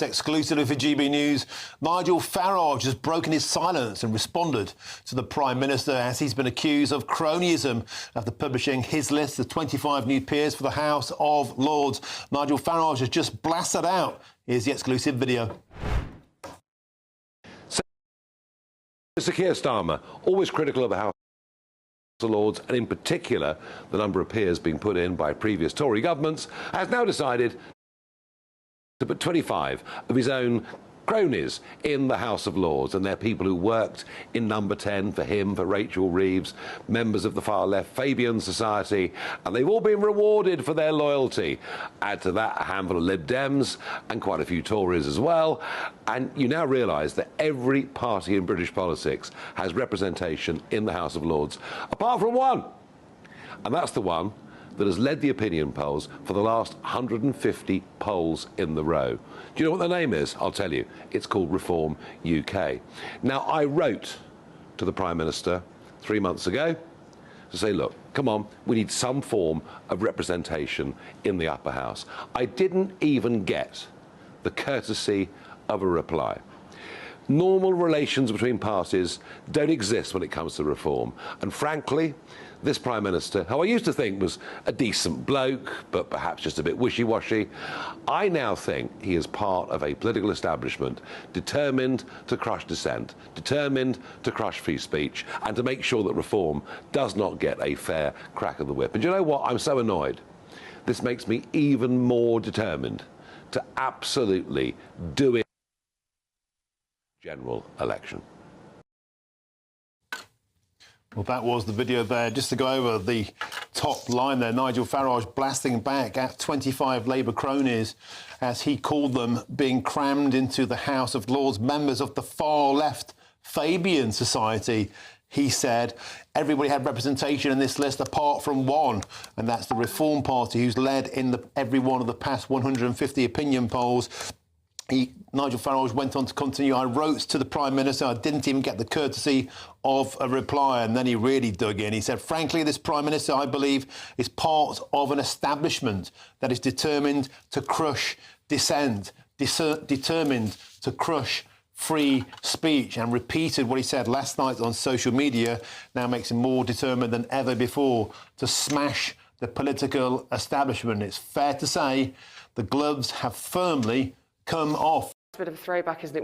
Yes, exclusively for GB News, Nigel Farage has broken his silence and responded to the Prime Minister as he's been accused of cronyism after publishing his list of 25 new peers for the House of Lords. Nigel Farage has just blasted out. Here's the exclusive video. Mr. Keir Starmer, always critical of the House of Lords, and in particular the number of peers being put in by previous Tory governments, has now decided to put 25 of his own cronies in the House of Lords, and they're people who worked in number 10 for him, for Rachel Reeves, members of the far left Fabian Society, and they've all been rewarded for their loyalty. Add to that a handful of Lib Dems and quite a few Tories as well, and you now realise that every party in British politics has representation in the House of Lords, apart from one, and that's the one that has led the opinion polls for the last 150 polls in the row. Do you know what the name is? I'll tell you. It's called Reform UK. Now, I wrote to the Prime Minister 3 months ago to say, look, come on, we need some form of representation in the upper house. I didn't even get the courtesy of a reply. Normal relations between parties don't exist when it comes to reform. And frankly, this Prime Minister, who I used to think was a decent bloke, but perhaps just a bit wishy-washy, I now think he is part of a political establishment determined to crush dissent, determined to crush free speech, and to make sure that reform does not get a fair crack of the whip. And you know what? I'm so annoyed. This makes me even more determined to absolutely do it. General election. Well, that was the video there. Just to go over the top line there, Nigel Farage blasting back at 25 Labour cronies, as he called them, being crammed into the House of Lords, members of the far left Fabian Society. He said everybody had representation in this list apart from one, and that's the Reform Party, who's led in every one of the past 150 opinion polls. Nigel Farage went on to continue, I wrote to the Prime Minister, I didn't even get the courtesy of a reply, and then he really dug in. He said, frankly, this Prime Minister, I believe, is part of an establishment that is determined to crush dissent, determined to crush free speech, and repeated what he said last night on social media, now makes him more determined than ever before to smash the political establishment. It's fair to say the gloves have firmly come off. It's a bit of a throwback, isn't it?